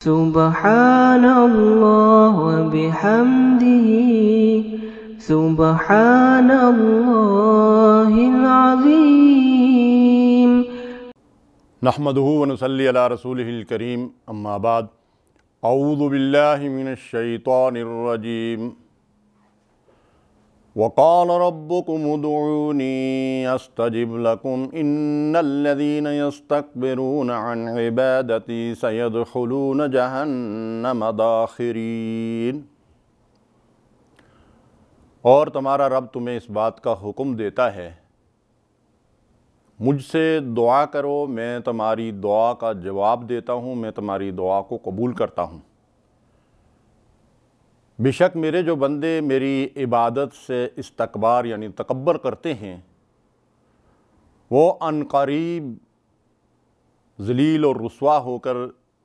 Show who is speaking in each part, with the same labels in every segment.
Speaker 1: سبحان اللہ وبحمدہ سبحان اللہ العظیم۔
Speaker 2: نحمدہ ونصلی علی رسولہ الکریم، اما بعد، اعوذ باللہ من الشیطان الرجیم۔ وقال ربكم ادعوني استجب لكم ان الذين يستكبرون عن عبادتي سيدخلون جہنم داخرین۔ اور تمہارا رب تمہیں اس بات کا حکم دیتا ہے، مجھ سے دعا کرو، میں تمہاری دعا کا جواب دیتا ہوں، میں تمہاری دعا کو قبول کرتا ہوں۔ بے شک میرے جو بندے میری عبادت سے استکبار یعنی تکبر کرتے ہیں، وہ عنقریب ذلیل اور رسوا ہو کر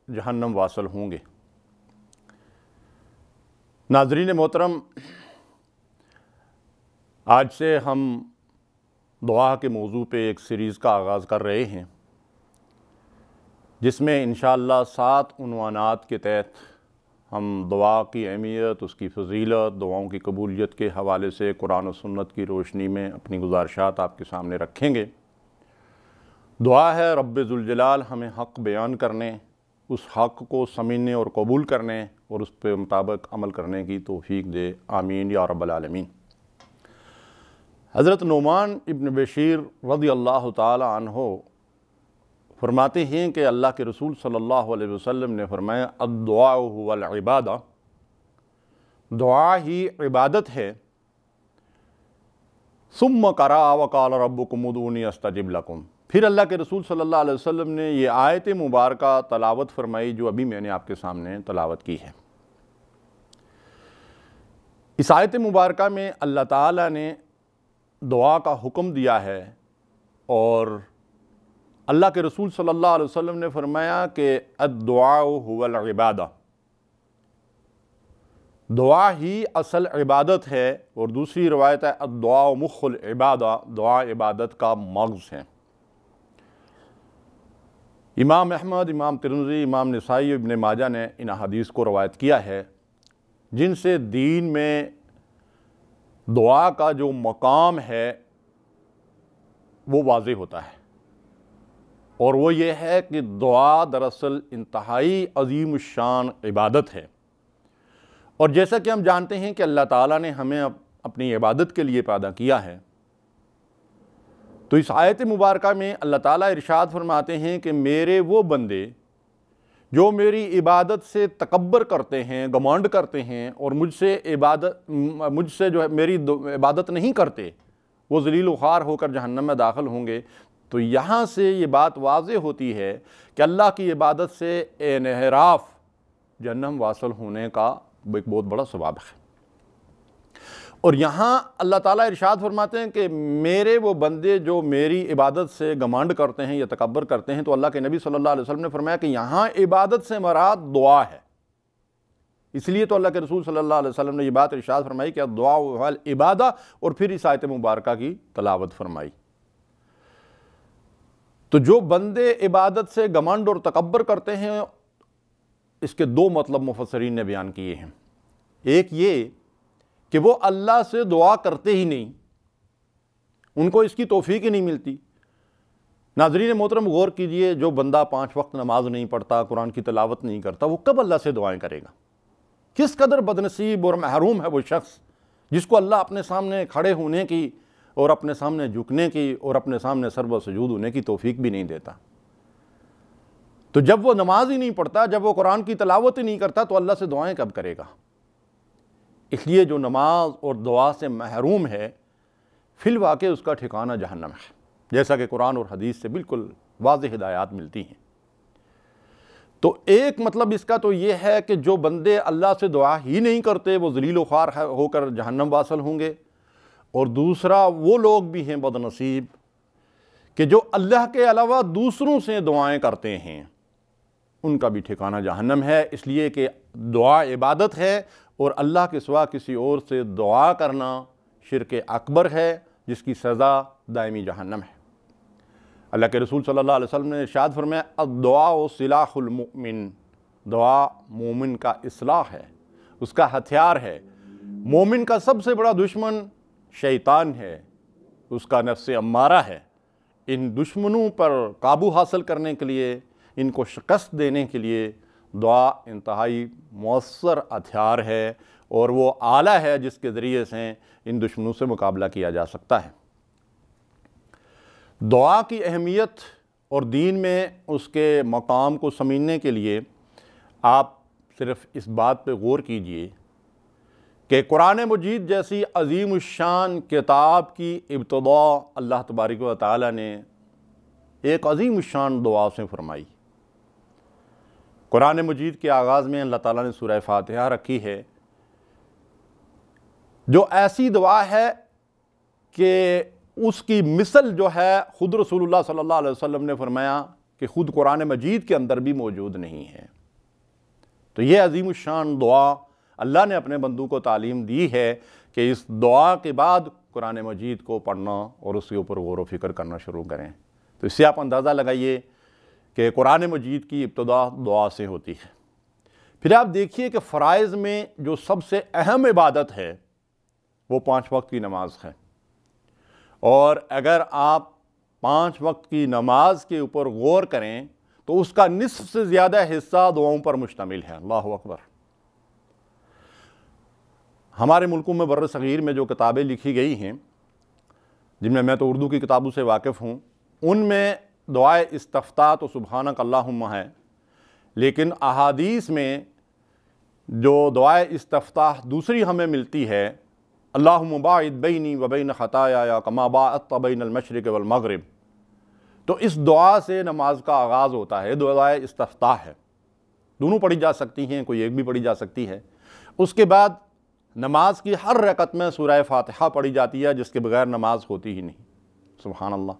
Speaker 2: جہنم واصل ہوں گے۔ ناظرین محترم، آج سے ہم دعا کے موضوع پہ ایک سیریز کا آغاز کر رہے ہیں، جس میں انشاءاللہ 7 عنوانات کے تحت ہم دعا کی اہمیت، اس کی فضیلت، دعاؤں کی قبولیت کے حوالے سے قرآن و سنت کی روشنی میں اپنی گزارشات آپ کے سامنے رکھیں گے۔ دعا ہے رب ذوالجلال ہمیں حق بیان کرنے، اس حق کو سمجھنے اور قبول کرنے اور اس پہ مطابق عمل کرنے کی توفیق دے، آمین یا رب العالمین۔ حضرت نعمان ابن بشیر رضی اللہ تعالی عنہ فرماتے ہیں کہ اللہ کے رسول صلی اللہ علیہ وسلم نے فرمایا الدعاء هو العبادہ، دعا ہی عبادت ہے۔ ثم قرأ وقال ربکم ادعونی استجب لکم، پھر اللہ کے رسول صلی اللہ علیہ وسلم نے یہ آیت مبارکہ تلاوت فرمائی جو ابھی میں نے آپ کے سامنے تلاوت کی ہے۔ اس آیت مبارکہ میں اللہ تعالیٰ نے دعا کا حکم دیا ہے، اور اللہ کے رسول صلی اللہ علیہ وسلم نے فرمایا کہ الدعاء هو العبادہ، دعا ہی اصل عبادت ہے، اور دوسری روایت ہے الدعاء مخ العبادہ، دعا عبادت کا مغز ہے۔ امام احمد، امام ترمذی، امام نسائی، ابن ماجہ نے ان احادیث کو روایت کیا ہے، جن سے دین میں دعا کا جو مقام ہے وہ واضح ہوتا ہے، اور وہ یہ ہے کہ دعا دراصل انتہائی عظیم الشان عبادت ہے۔ اور جیسا کہ ہم جانتے ہیں کہ اللہ تعالیٰ نے ہمیں اپنی عبادت کے لیے پیدا کیا ہے، تو اس آیت مبارکہ میں اللہ تعالیٰ ارشاد فرماتے ہیں کہ میرے وہ بندے جو میری عبادت سے تکبر کرتے ہیں، گمانڈ کرتے ہیں، اور مجھ سے جو ہے میری عبادت نہیں کرتے، وہ ذلیل و خوار ہو کر جہنم میں داخل ہوں گے۔ تو یہاں سے یہ بات واضح ہوتی ہے کہ اللہ کی عبادت سے انحراف جہنم واصل ہونے کا ایک بہت بڑا سبب ہے۔ اور یہاں اللہ تعالیٰ ارشاد فرماتے ہیں کہ میرے وہ بندے جو میری عبادت سے گمانڈ کرتے ہیں یا تکبر کرتے ہیں، تو اللہ کے نبی صلی اللہ علیہ وسلم نے فرمایا کہ یہاں عبادت سے مراد دعا ہے۔ اس لیے تو اللہ کے رسول صلی اللہ علیہ وسلم نے یہ بات ارشاد فرمائی کہ الدعاء هو العبادہ، اور پھر اس آیت مبارکہ کی تلاوت فرمائی۔ تو جو بندے عبادت سے گمانڈ اور تکبر کرتے ہیں، اس کے 2 مطلب مفسرین نے بیان کیے ہیں۔ ایک یہ کہ وہ اللہ سے دعا کرتے ہی نہیں، ان کو اس کی توفیق ہی نہیں ملتی۔ ناظرین محترم غور کیجئے، جو بندہ 5 وقت نماز نہیں پڑھتا، قرآن کی تلاوت نہیں کرتا، وہ کب اللہ سے دعائیں کرے گا؟ کس قدر بدنصیب اور محروم ہے وہ شخص جس کو اللہ اپنے سامنے کھڑے ہونے کی اور اپنے سامنے جھکنے کی اور اپنے سامنے سر و سجود ہونے کی توفیق بھی نہیں دیتا۔ تو جب وہ نماز ہی نہیں پڑھتا، جب وہ قرآن کی تلاوت ہی نہیں کرتا، تو اللہ سے دعائیں کب کرے گا؟ اس لیے جو نماز اور دعا سے محروم ہے، فی الواقع اس کا ٹھکانہ جہنم ہے، جیسا کہ قرآن اور حدیث سے بالکل واضح ہدایات ملتی ہیں۔ تو ایک مطلب اس کا تو یہ ہے کہ جو بندے اللہ سے دعا ہی نہیں کرتے، وہ ذلیل و خوار ہو کر جہنم واصل ہوں گے۔ اور دوسرا وہ لوگ بھی ہیں بدنصیب کہ جو اللہ کے علاوہ دوسروں سے دعائیں کرتے ہیں، ان کا بھی ٹھکانہ جہنم ہے، اس لیے کہ دعا عبادت ہے، اور اللہ کے سوا کسی اور سے دعا کرنا شرک اکبر ہے، جس کی سزا دائمی جہنم ہے۔ اللہ کے رسول صلی اللہ علیہ وسلم نے ارشاد فرمایا الدعاء سلاح المؤمن، دعا مومن کا اصلاح ہے، اس کا ہتھیار ہے۔ مومن کا سب سے بڑا دشمن شیطان ہے، اس کا نفس امارہ ہے۔ ان دشمنوں پر قابو حاصل کرنے کے لیے، ان کو شکست دینے کے لیے دعا انتہائی مؤثر ہتھیار ہے، اور وہ آلہ ہے جس کے ذریعے سے ان دشمنوں سے مقابلہ کیا جا سکتا ہے۔ دعا کی اہمیت اور دین میں اس کے مقام کو سمجھنے کے لیے آپ صرف اس بات پہ غور کیجئے کہ قرآن مجید جیسی عظیم الشان کتاب کی ابتدا اللہ تبارک و تعالی نے ایک عظیم الشان دعا سے فرمائی۔ قرآن مجید کے آغاز میں اللہ تعالیٰ نے سورہ فاتحہ رکھی ہے، جو ایسی دعا ہے کہ اس کی مثل جو ہے خود رسول اللہ صلی اللہ علیہ وسلم نے فرمایا کہ خود قرآن مجید کے اندر بھی موجود نہیں ہے۔ تو یہ عظیم الشان دعا اللہ نے اپنے بندوں کو تعلیم دی ہے کہ اس دعا کے بعد قرآن مجید کو پڑھنا اور اس کے اوپر غور و فکر کرنا شروع کریں۔ تو اس سے آپ اندازہ لگائیے کہ قرآن مجید کی ابتدا دعا سے ہوتی ہے۔ پھر آپ دیکھیے کہ فرائض میں جو سب سے اہم عبادت ہے وہ 5 وقت کی نماز ہے، اور اگر آپ 5 وقت کی نماز کے اوپر غور کریں تو اس کا نصف سے زیادہ حصہ دعاؤں پر مشتمل ہے۔ اللہ اکبر۔ ہمارے ملکوں میں بر صغیر میں جو کتابیں لکھی گئی ہیں، جن میں تو اردو کی کتابوں سے واقف ہوں، ان میں دعائے استفتاح تو سبحانک اللہم ہے، لیکن احادیث میں جو دعائے استفتاح دوسری ہمیں ملتی ہے، اللہم باعد بینی و بین خطایا کما باعدت بین المشرق والمغرب، تو اس دعا سے نماز کا آغاز ہوتا ہے۔ دعائے استفتاح ہے، دونوں پڑھی جا سکتی ہیں، کوئی ایک بھی پڑھی جا سکتی ہے۔ اس کے بعد نماز کی ہر رکعت میں سورہ فاتحہ پڑھی جاتی ہے، جس کے بغیر نماز ہوتی ہی نہیں۔ سبحان اللہ۔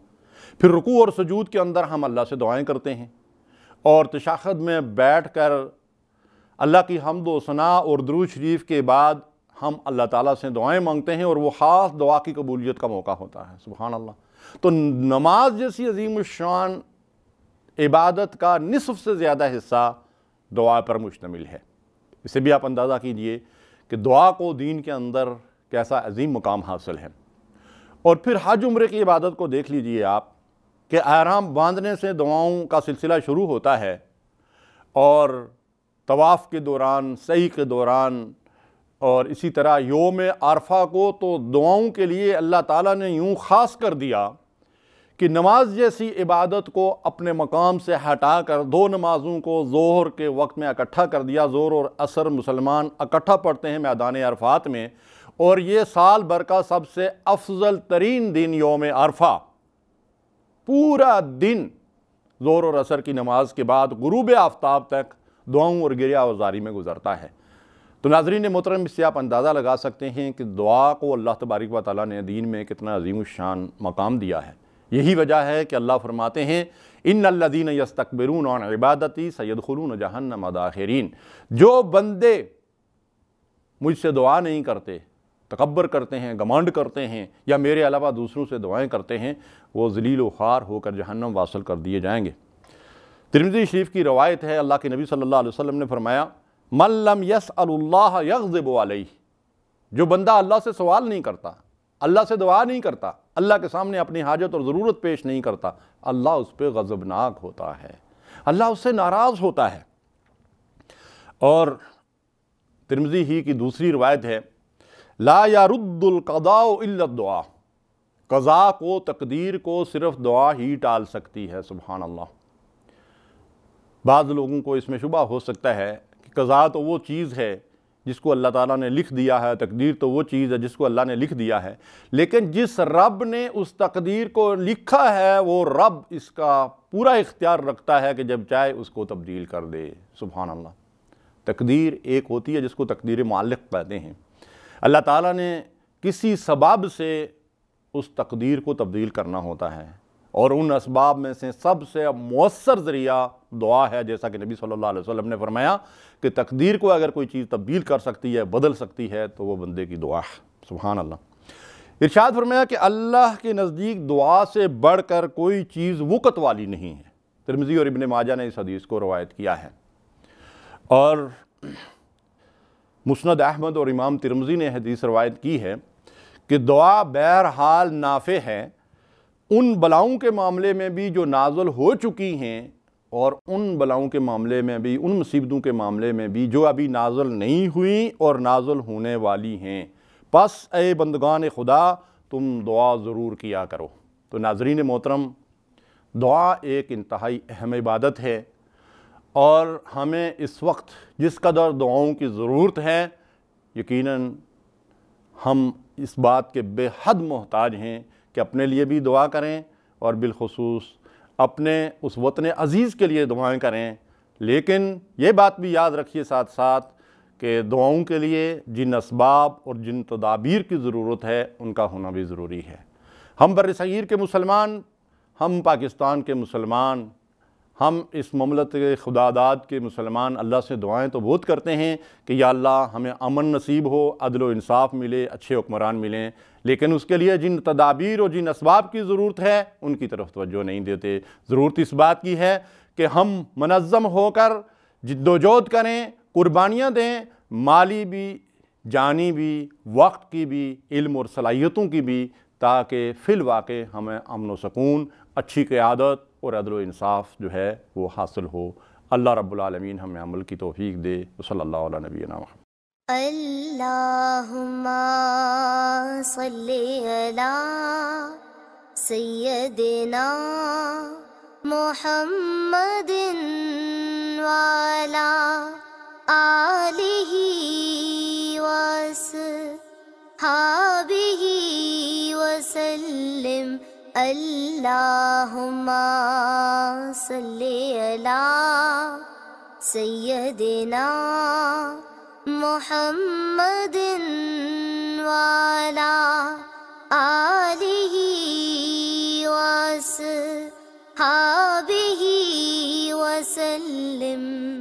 Speaker 2: پھر رکوع اور سجود کے اندر ہم اللہ سے دعائیں کرتے ہیں، اور تشہد میں بیٹھ کر اللہ کی حمد و ثنا اور درود شریف کے بعد ہم اللہ تعالیٰ سے دعائیں مانگتے ہیں، اور وہ خاص دعا کی قبولیت کا موقع ہوتا ہے۔ سبحان اللہ۔ تو نماز جیسی عظیم الشان عبادت کا نصف سے زیادہ حصہ دعا پر مشتمل ہے۔ اسے بھی آپ اندازہ کیجئے کہ دعا کو دین کے اندر کیسا عظیم مقام حاصل ہے۔ اور پھر حج عمرے کی عبادت کو دیکھ لیجئے آپ کہ احرام باندھنے سے دعاؤں کا سلسلہ شروع ہوتا ہے، اور طواف کے دوران، سعی کے دوران، اور اسی طرح یوم عرفہ کو تو دعاؤں کے لیے اللہ تعالیٰ نے یوں خاص کر دیا کہ نماز جیسی عبادت کو اپنے مقام سے ہٹا کر 2 نمازوں کو ظہر کے وقت میں اکٹھا کر دیا۔ ظہر اور عصر مسلمان اکٹھا پڑھتے ہیں میدان عرفات میں، اور یہ سال بھر کا سب سے افضل ترین دن یوم عرفہ، پورا دن ظہر اور عصر کی نماز کے بعد غروب آفتاب تک دعاؤں اور گریہ وزاری میں گزرتا ہے۔ تو ناظرین محترم، اس سے آپ اندازہ لگا سکتے ہیں کہ دعا کو اللہ تبارک و تعالیٰ نے دین میں کتنا عظیم الشان مقام دیا ہے۔ یہی وجہ ہے کہ اللہ فرماتے ہیں ان الذین یستکبرون عن عبادتی سیدخلون جہنم داخرین۔ جو بندے مجھ سے دعا نہیں کرتے، تکبر کرتے ہیں، گھمنڈ کرتے ہیں، یا میرے علاوہ دوسروں سے دعائیں کرتے ہیں، وہ ذلیل و خوار ہو کر جہنم واصل کر دیے جائیں گے۔ ترمذی شریف کی روایت ہے، اللہ کے نبی صلی اللہ علیہ وسلم نے فرمایا من لم یسأل اللہ یغضب علیہ، جو بندہ اللہ سے سوال نہیں کرتا، اللہ سے دعا نہیں کرتا، اللہ کے سامنے اپنی حاجت اور ضرورت پیش نہیں کرتا، اللہ اس پہ غضبناک ہوتا ہے، اللہ اس سے ناراض ہوتا ہے۔ اور ترمذی ہی کی دوسری روایت ہے لا يرد القضاء الا الدعاء، قضاء کو، تقدیر کو صرف دعا ہی ٹال سکتی ہے۔ سبحان اللہ۔ بعض لوگوں کو اس میں شبہ ہو سکتا ہے کہ قضاء تو وہ چیز ہے جس کو اللہ تعالیٰ نے لکھ دیا ہے، تقدیر تو وہ چیز ہے جس کو اللہ نے لکھ دیا ہے، لیکن جس رب نے اس تقدیر کو لکھا ہے وہ رب اس کا پورا اختیار رکھتا ہے کہ جب چاہے اس کو تبدیل کر دے۔ سبحان اللہ۔ تقدیر ایک ہوتی ہے جس کو تقدیر معلق کہتے ہیں، اللہ تعالیٰ نے کسی سبب سے اس تقدیر کو تبدیل کرنا ہوتا ہے، اور ان اسباب میں سے سب سے مؤثر ذریعہ دعا ہے، جیسا کہ نبی صلی اللہ علیہ وسلم نے فرمایا کہ تقدیر کو اگر کوئی چیز تبدیل کر سکتی ہے، بدل سکتی ہے، تو وہ بندے کی دعا ہے۔ سبحان اللہ۔ ارشاد فرمایا کہ اللہ کے نزدیک دعا سے بڑھ کر کوئی چیز وقت والی نہیں ہے۔ ترمذی اور ابن ماجہ نے اس حدیث کو روایت کیا ہے۔ اور مسند احمد اور امام ترمذی نے حدیث روایت کی ہے کہ دعا بہرحال نافع ہے ان بلاؤں کے معاملے میں بھی جو نازل ہو چکی ہیں، اور ان بلاؤں کے معاملے میں بھی، ان مصیبتوں کے معاملے میں بھی جو ابھی نازل نہیں ہوئیں اور نازل ہونے والی ہیں۔ پس اے بندگان خدا تم دعا ضرور کیا کرو۔ تو ناظرین محترم، دعا ایک انتہائی اہم عبادت ہے، اور ہمیں اس وقت جس قدر دعاؤں کی ضرورت ہے، یقیناً ہم اس بات کے بے حد محتاج ہیں کہ اپنے لیے بھی دعا کریں، اور بالخصوص اپنے اس وطن عزیز کے لیے دعائیں کریں۔ لیکن یہ بات بھی یاد رکھیے ساتھ ساتھ کہ دعاؤں کے لیے جن اسباب اور جن تدابیر کی ضرورت ہے ان کا ہونا بھی ضروری ہے۔ ہم بر صغیر کے مسلمان، ہم پاکستان کے مسلمان، ہم اس مملکت خدا داد کے مسلمان اللہ سے دعائیں تو بہت کرتے ہیں کہ یا اللہ ہمیں امن نصیب ہو، عدل و انصاف ملے، اچھے حکمران ملیں، لیکن اس کے لیے جن تدابیر اور جن اسباب کی ضرورت ہے ان کی طرف توجہ نہیں دیتے۔ ضرورت اس بات کی ہے کہ ہم منظم ہو کر جد و جہد کریں، قربانیاں دیں، مالی بھی، جانی بھی، وقت کی بھی، علم اور صلاحیتوں کی بھی، تاکہ فی الواقع ہمیں امن و سکون، اچھی قیادت اور عدل و انصاف جو ہے وہ حاصل ہو۔ اللہ رب العالمین ہمیں عمل کی توفیق دے۔ صلی اللہ علیہ نبینا محمد۔
Speaker 3: اللہم صلی علی سیدنا محمد وعلی آلہ وصحبہ وسلم۔ اللہم صلی علی سیدنا محمد وعلی آلہ وصحبہ وسلم۔